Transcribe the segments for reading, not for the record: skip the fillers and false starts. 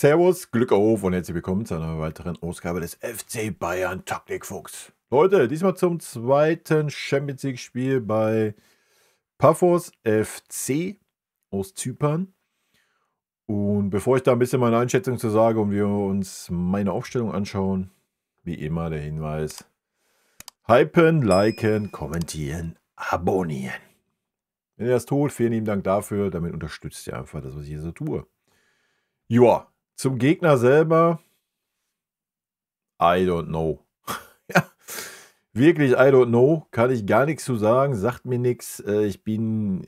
Servus, Glück auf und herzlich willkommen zu einer weiteren Ausgabe des FC Bayern Taktikfuchs. Leute, diesmal zum zweiten Champions League Spiel bei Paphos FC aus Zypern. Und bevor ich da ein bisschen meine Einschätzung zu sage und wir uns meine Aufstellung anschauen, wie immer der Hinweis: hypen, liken, kommentieren, abonnieren. Wenn ihr das tut, vielen lieben Dank dafür. Damit unterstützt ihr einfach das, was ich hier so tue. Joa, zum Gegner selber, I don't know. Ja, wirklich, I don't know. Kann ich gar nichts zu sagen, sagt mir nichts. Ich bin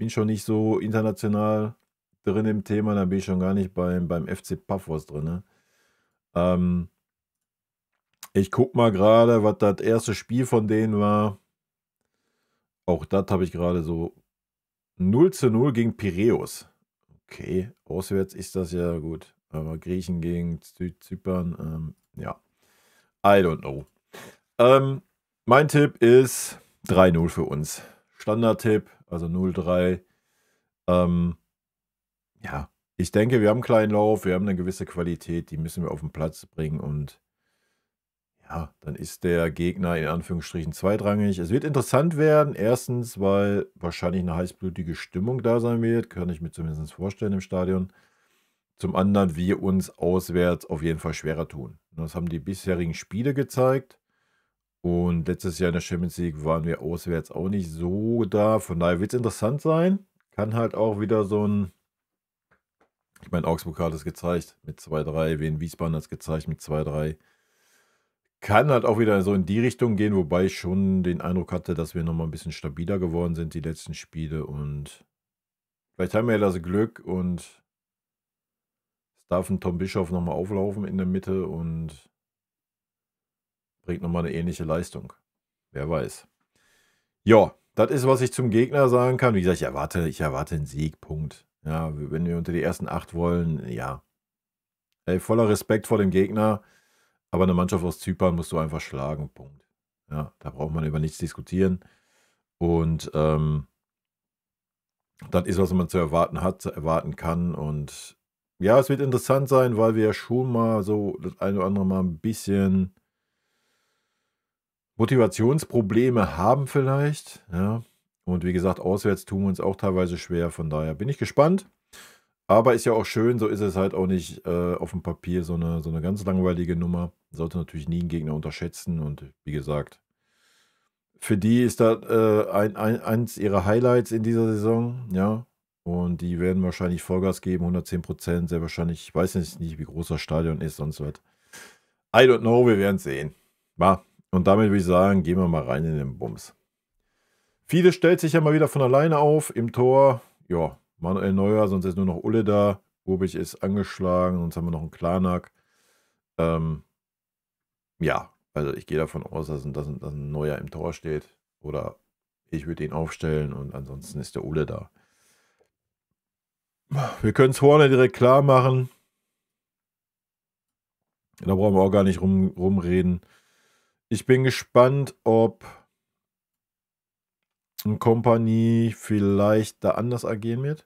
schon nicht so international drin im Thema, da bin ich schon gar nicht beim FC Paphos drin. Ich guck mal gerade, was das erste Spiel von denen war. Auch das habe ich gerade so 0:0 gegen Piräus. Okay, auswärts ist das ja gut. Aber Griechen gegen Zypern, ja. I don't know. Mein Tipp ist 3:0 für uns. Standardtipp, also 0:3. Ja, ich denke, wir haben einen kleinen Lauf, wir haben eine gewisse Qualität, die müssen wir auf den Platz bringen und ja, dann ist der Gegner in Anführungsstrichen zweitrangig. Es wird interessant werden. Erstens, weil wahrscheinlich eine heißblutige Stimmung da sein wird, kann ich mir zumindest vorstellen im Stadion. Zum anderen, wir uns auswärts auf jeden Fall schwerer tun. Das haben die bisherigen Spiele gezeigt. Und letztes Jahr in der Champions League waren wir auswärts auch nicht so da. Von daher wird es interessant sein. Kann halt auch wieder so ein, ich meine, Augsburg hat es gezeigt mit 2:3, Wien Wiesbaden hat es gezeigt mit 2:3. Kann halt auch wieder so in die Richtung gehen, wobei ich schon den Eindruck hatte, dass wir nochmal ein bisschen stabiler geworden sind, die letzten Spiele. Und vielleicht haben wir ja das Glück und es darf ein Tom Bischoff nochmal auflaufen in der Mitte und bringt nochmal eine ähnliche Leistung. Wer weiß. Ja, das ist, was ich zum Gegner sagen kann. Wie gesagt, ich erwarte einen Sieg, Punkt. Ja, wenn wir unter die ersten 8 wollen, ja. Ey, voller Respekt vor dem Gegner, aber eine Mannschaft aus Zypern musst du einfach schlagen, Punkt. Ja, da braucht man über nichts diskutieren. Und das ist, was man zu erwarten kann. Und ja, es wird interessant sein, weil wir ja schon mal so das eine oder andere Mal ein bisschen Motivationsprobleme haben vielleicht. Ja. Und wie gesagt, auswärts tun wir uns auch teilweise schwer. Von daher bin ich gespannt. Aber ist ja auch schön, so ist es halt auch nicht auf dem Papier so eine ganz langweilige Nummer. Sollte natürlich nie einen Gegner unterschätzen. Und wie gesagt, für die ist das eins ihrer Highlights in dieser Saison, ja. Und die werden wahrscheinlich Vollgas geben, 110%, sehr wahrscheinlich. Ich weiß jetzt nicht, wie groß das Stadion ist, sonst was. I don't know, wir werden es sehen. Und damit würde ich sagen, gehen wir mal rein in den Bums. Viele stellt sich ja mal wieder von alleine auf im Tor. Ja, Manuel Neuer, sonst ist nur noch Ulle da. Urbich ist angeschlagen, sonst haben wir noch einen Klarnack. Ja, also ich gehe davon aus, dass ein Neuer im Tor steht. Oder ich würde ihn aufstellen und ansonsten ist der Ulle da. Wir können es vorne direkt klar machen. Da brauchen wir auch gar nicht rumreden. Ich bin gespannt, ob ein Kompanie vielleicht da anders agieren wird.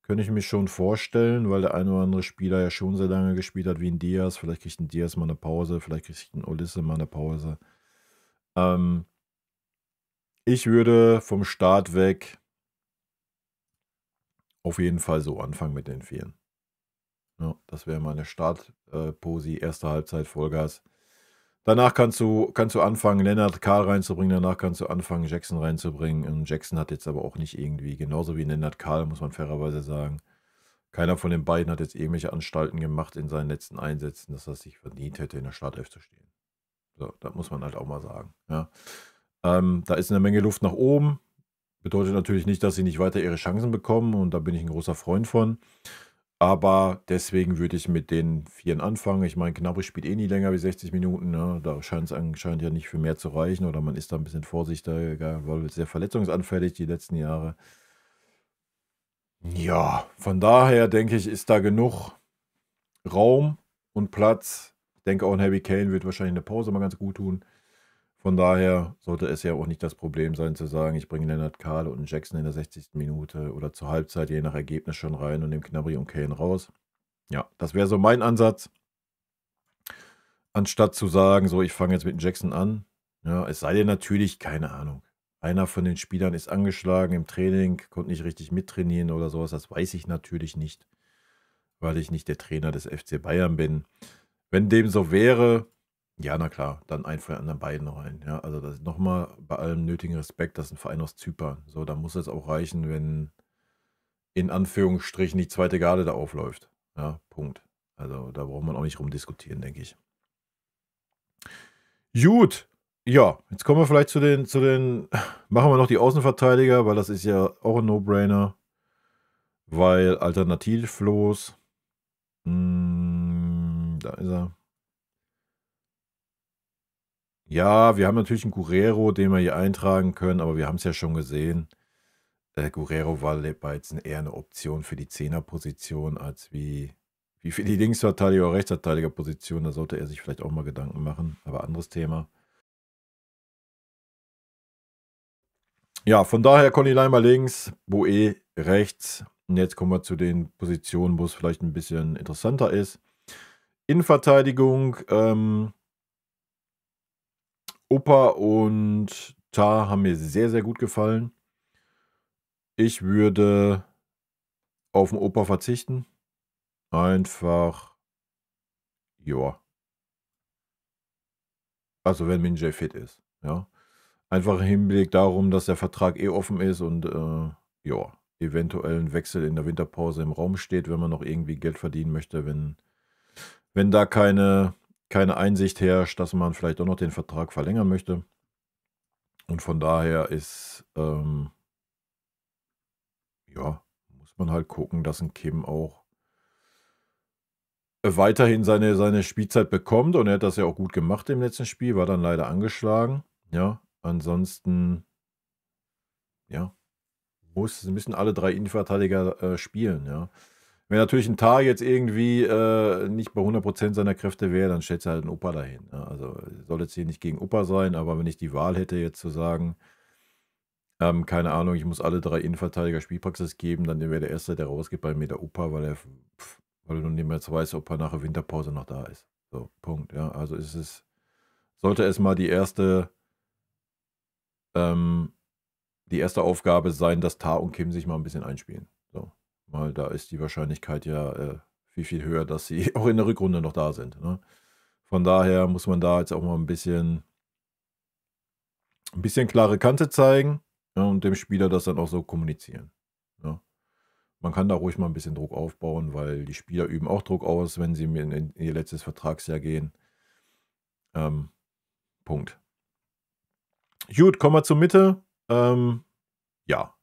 Könnte ich mir schon vorstellen, weil der eine oder andere Spieler ja schon sehr lange gespielt hat wie ein Diaz. Vielleicht kriegt ein Diaz mal eine Pause, vielleicht kriegt ein Olisse mal eine Pause. Ich würde vom Start weg auf jeden Fall so anfangen mit den Vieren. Ja, das wäre meine Startposi, erste Halbzeit Vollgas. Danach kannst du anfangen, Lennart Karl reinzubringen, danach kannst du anfangen, Jackson reinzubringen. Und Jackson hat jetzt aber auch nicht irgendwie, genauso wie Lennart Karl, muss man fairerweise sagen, keiner von den beiden hat jetzt irgendwelche Anstalten gemacht in seinen letzten Einsätzen, dass er sich verdient hätte, in der Startelf zu stehen. So, das muss man halt auch mal sagen. Ja. Da ist eine Menge Luft nach oben. Bedeutet natürlich nicht, dass sie nicht weiter ihre Chancen bekommen und da bin ich ein großer Freund von. Aber deswegen würde ich mit den Vieren anfangen. Ich meine, Gnabry spielt eh nie länger wie 60 Minuten. Ne? Da scheint es anscheinend ja nicht für mehr zu reichen oder man ist da ein bisschen vorsichtiger, weil sehr verletzungsanfällig die letzten Jahre. Ja, von daher denke ich, ist da genug Raum und Platz. Ich denke auch, ein Harry Kane wird wahrscheinlich eine Pause mal ganz gut tun. Von daher sollte es ja auch nicht das Problem sein, zu sagen, ich bringe Lennart Kahle und Jackson in der 60. Minute oder zur Halbzeit, je nach Ergebnis, schon rein und nehme Gnabry und Kane raus. Ja, das wäre so mein Ansatz. Anstatt zu sagen, so, ich fange jetzt mit Jackson an. Ja, es sei denn natürlich, keine Ahnung, einer von den Spielern ist angeschlagen im Training, konnte nicht richtig mittrainieren oder sowas. Das weiß ich natürlich nicht, weil ich nicht der Trainer des FC Bayern bin. Wenn dem so wäre, ja, na klar, dann einen von den anderen beiden rein. Ja, also das nochmal bei allem nötigen Respekt, das ist ein Verein aus Zypern. So, da muss es auch reichen, wenn in Anführungsstrichen die zweite Garde da aufläuft. Ja, Punkt. Also da braucht man auch nicht rumdiskutieren, denke ich. Gut, ja, jetzt kommen wir vielleicht zu den machen wir noch die Außenverteidiger, weil das ist ja auch ein No-Brainer, weil alternativlos, da ist er. Ja, wir haben natürlich einen Guerrero, den wir hier eintragen können, aber wir haben es ja schon gesehen. Guerrero war jetzt eher eine Option für die Zehnerposition als wie für die Linksverteidiger oder Rechtsverteidigerposition. Da sollte er sich vielleicht auch mal Gedanken machen, aber anderes Thema. Ja, von daher Conny Leimer links, Boe rechts. Und jetzt kommen wir zu den Positionen, wo es vielleicht ein bisschen interessanter ist. Innenverteidigung, Opa und Tah haben mir sehr, sehr gut gefallen. Ich würde auf den Opa verzichten. Einfach, ja. Also wenn Min Jae fit ist, ja. Einfach im Hinblick darum, dass der Vertrag eh offen ist und ja, eventuell ein Wechsel in der Winterpause im Raum steht, wenn man noch irgendwie Geld verdienen möchte, wenn da keine Einsicht herrscht, dass man vielleicht auch noch den Vertrag verlängern möchte. Und von daher ist, ja, muss man halt gucken, dass ein Kim auch weiterhin seine Spielzeit bekommt. Und er hat das ja auch gut gemacht im letzten Spiel, war dann leider angeschlagen. Ja, ansonsten, ja, müssen alle 3 Innenverteidiger spielen, ja. Wenn natürlich ein Tah jetzt irgendwie nicht bei 100% seiner Kräfte wäre, dann stellt halt einen Opa dahin. Ja. Also soll jetzt hier nicht gegen Opa sein, aber wenn ich die Wahl hätte, jetzt zu sagen, keine Ahnung, ich muss alle 3 Innenverteidiger Spielpraxis geben, dann wäre der Erste, der rausgeht, bei mir der Opa, weil du noch nicht mehr jetzt weißt, ob er nach der Winterpause noch da ist. So, Punkt. Ja, also sollte es mal die erste Aufgabe sein, dass Tah und Kim sich mal ein bisschen einspielen. So, weil da ist die Wahrscheinlichkeit ja viel, viel höher, dass sie auch in der Rückrunde noch da sind. Ne? Von daher muss man da jetzt auch mal ein bisschen klare Kante zeigen, ja, und dem Spieler das dann auch so kommunizieren. Ja. Man kann da ruhig mal ein bisschen Druck aufbauen, weil die Spieler üben auch Druck aus, wenn sie in ihr letztes Vertragsjahr gehen. Punkt. Gut, kommen wir zur Mitte. Ja.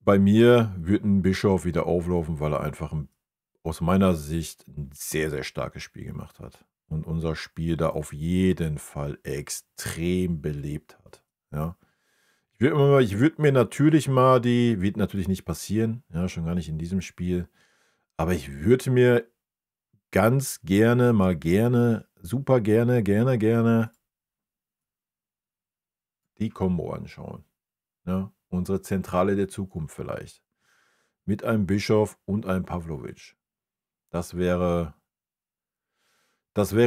Bei mir wird ein Bischof wieder auflaufen, weil er einfach aus meiner Sicht ein sehr, sehr starkes Spiel gemacht hat. Und unser Spiel da auf jeden Fall extrem belebt hat. Ja. Ich würde mir natürlich mal wird natürlich nicht passieren, ja, schon gar nicht in diesem Spiel. Aber ich würde mir ganz gerne, super gerne die Kombo anschauen. Ja, unsere Zentrale der Zukunft vielleicht. Mit einem Bischof und einem Pavlovic. Das wäre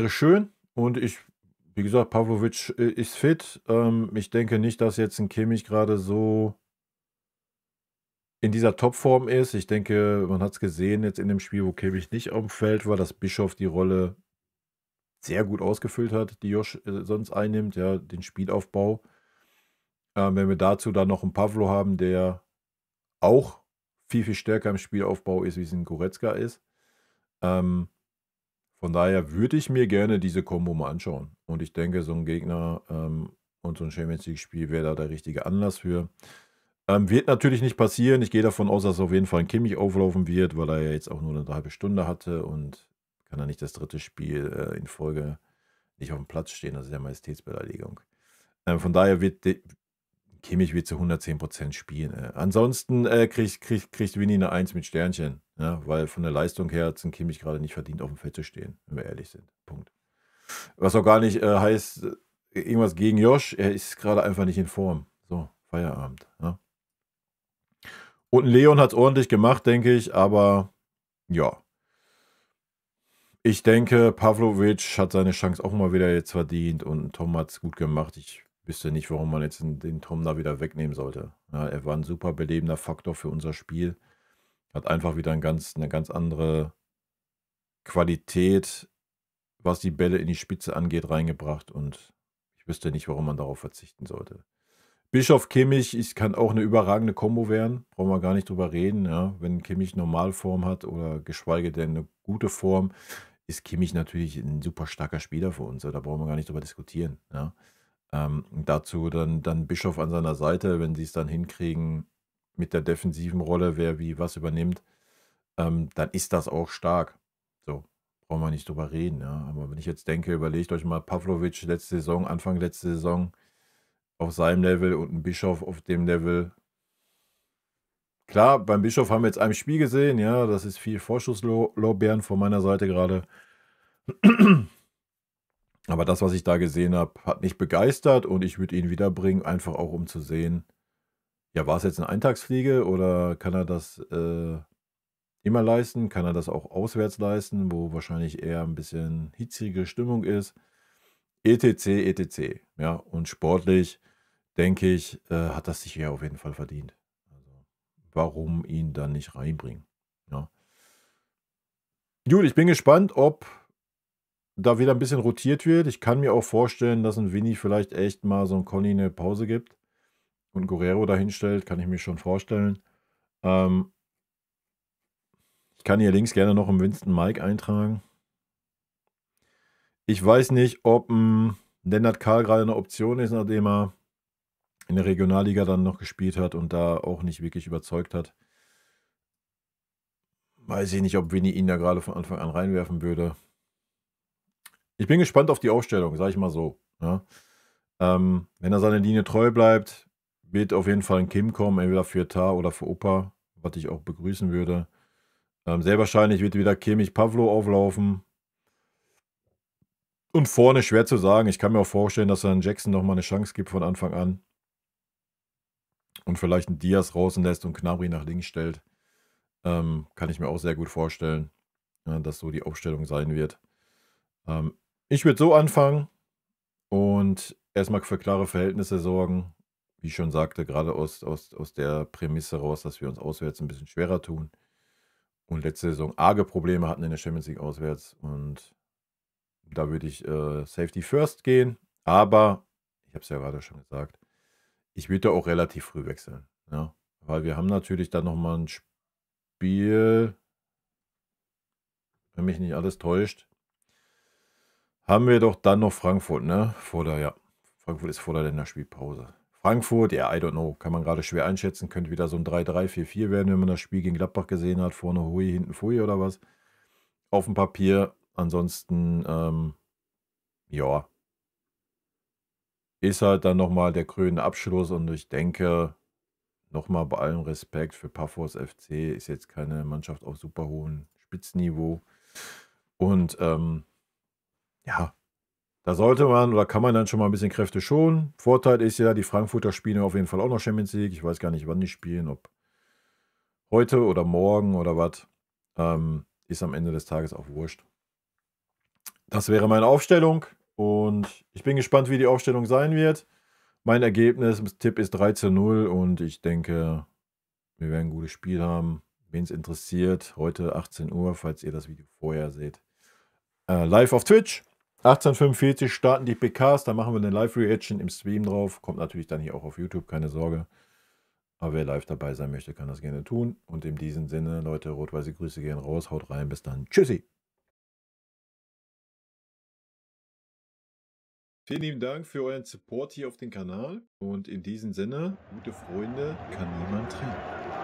schön. Und wie gesagt, Pavlovic ist fit. Ich denke nicht, dass jetzt ein Kimmich gerade so in dieser Topform ist. Ich denke, man hat es gesehen jetzt in dem Spiel, wo Kimmich nicht auf dem Feld war, dass Bischof die Rolle sehr gut ausgefüllt hat, die Josh sonst einnimmt, ja, den Spielaufbau. Wenn wir dazu dann noch einen Pavlo haben, der auch viel, viel stärker im Spielaufbau ist, wie es ein Goretzka ist. Von daher würde ich mir gerne diese Kombo mal anschauen. Und ich denke, so ein Gegner und so ein Champions League-Spiel wäre da der richtige Anlass für. Wird natürlich nicht passieren. Ich gehe davon aus, dass auf jeden Fall ein Kimmich auflaufen wird, weil er ja jetzt auch nur eine halbe Stunde hatte und kann er nicht das 3. Spiel in Folge nicht auf dem Platz stehen. Das ist ja Majestätsbeleidigung. Von daher wird Kimmich zu 110% spielen. Ansonsten kriegt Winnie eine 1 mit Sternchen. Ja, weil von der Leistung her hat es ein Kimmich gerade nicht verdient, auf dem Feld zu stehen, wenn wir ehrlich sind. Punkt. Was auch gar nicht heißt, irgendwas gegen Josh. Er ist gerade einfach nicht in Form. So, Feierabend. Ja. Und Leon hat es ordentlich gemacht, denke ich, aber ja. Ich denke, Pavlovic hat seine Chance auch mal wieder jetzt verdient und Tom hat es gut gemacht. Ich wüsste nicht, warum man jetzt den Tom da wieder wegnehmen sollte. Ja, er war ein super belebender Faktor für unser Spiel. Hat einfach wieder eine ganz andere Qualität, was die Bälle in die Spitze angeht, reingebracht und ich wüsste nicht, warum man darauf verzichten sollte. Bischof Kimmich kann auch eine überragende Kombo werden, brauchen wir gar nicht drüber reden. Ja. Wenn Kimmich Normalform hat oder geschweige denn eine gute Form, ist Kimmich natürlich ein super starker Spieler für uns. Da brauchen wir gar nicht drüber diskutieren. Ja. Dazu dann Bischof an seiner Seite, wenn sie es dann hinkriegen mit der defensiven Rolle, wer wie was übernimmt, dann ist das auch stark. So, brauchen wir nicht drüber reden. Ja. Aber wenn ich jetzt denke, überlegt euch mal Pavlovic letzte Saison, Anfang letzte Saison, auf seinem Level und ein Bischof auf dem Level. Klar, beim Bischof haben wir jetzt ein Spiel gesehen, ja, das ist viel Vorschusslorbeeren von meiner Seite gerade. Aber das, was ich da gesehen habe, hat nicht begeistert und ich würde ihn wiederbringen, einfach auch um zu sehen, ja, war es jetzt eine Eintagsfliege oder kann er das immer leisten? Kann er das auch auswärts leisten, wo wahrscheinlich eher ein bisschen hitzige Stimmung ist? etc., etc. Ja, und sportlich, denke ich, hat das sich ja auf jeden Fall verdient. Also, warum ihn dann nicht reinbringen? Ja. Gut, ich bin gespannt, ob da wieder ein bisschen rotiert wird. Ich kann mir auch vorstellen, dass ein Vinny vielleicht echt mal so ein Conny eine Pause gibt und Guerrero dahinstellt, kann ich mir schon vorstellen. Ich kann hier links gerne noch einen Winston Mike eintragen. Ich weiß nicht, ob Lennart Karl gerade eine Option ist, nachdem er in der Regionalliga dann noch gespielt hat und da auch nicht wirklich überzeugt hat. Weiß ich nicht, ob Vinny ihn da gerade von Anfang an reinwerfen würde. Ich bin gespannt auf die Aufstellung, sage ich mal so. Ja. Wenn er seiner Linie treu bleibt, wird auf jeden Fall ein Kim kommen, entweder für Tar oder für Opa, was ich auch begrüßen würde. Sehr wahrscheinlich wird wieder Kimmich Pavlo auflaufen. Und vorne schwer zu sagen. Ich kann mir auch vorstellen, dass er einen Jackson nochmal eine Chance gibt von Anfang an. Und vielleicht einen Diaz draußen lässt und Gnabry nach links stellt. Kann ich mir auch sehr gut vorstellen, dass so die Aufstellung sein wird. Ich würde so anfangen und erstmal für klare Verhältnisse sorgen. Wie ich schon sagte, gerade aus der Prämisse raus, dass wir uns auswärts ein bisschen schwerer tun. Und letzte Saison arge Probleme hatten in der Champions League auswärts. Und da würde ich Safety First gehen. Aber, ich habe es ja gerade schon gesagt, ich würde auch relativ früh wechseln. Ja? Weil wir haben natürlich dann nochmal ein Spiel, wenn mich nicht alles täuscht, haben wir doch dann noch Frankfurt, ne? Frankfurt ist vor der Länderspielpause. Frankfurt, ja, I don't know, kann man gerade schwer einschätzen, könnte wieder so ein 3-3, 4-4 werden, wenn man das Spiel gegen Gladbach gesehen hat, vorne Hui, hinten Fui oder was. Auf dem Papier, ansonsten, ja, ist halt dann nochmal der krönende Abschluss und ich denke, nochmal bei allem Respekt für Paphos FC, ist jetzt keine Mannschaft auf super hohem Spitzenniveau und ja, da sollte man oder kann man dann schon mal ein bisschen Kräfte schonen. Vorteil ist ja, die Frankfurter spielen auf jeden Fall auch noch Champions League. Ich weiß gar nicht, wann die spielen, ob heute oder morgen oder was. Ist am Ende des Tages auch wurscht. Das wäre meine Aufstellung und ich bin gespannt, wie die Aufstellung sein wird. Mein Ergebnis-Tipp ist 3:0 und ich denke, wir werden ein gutes Spiel haben. Wen es interessiert, heute 18 Uhr, falls ihr das Video vorher seht. Live auf Twitch. 18:45 starten die PKs, da machen wir eine Live-Reaction im Stream drauf. Kommt natürlich dann hier auch auf YouTube, keine Sorge. Aber wer live dabei sein möchte, kann das gerne tun. Und in diesem Sinne, Leute, rot-weiße Grüße gehen raus. Haut rein, bis dann. Tschüssi. Vielen lieben Dank für euren Support hier auf dem Kanal. Und in diesem Sinne, gute Freunde kann niemand trennen.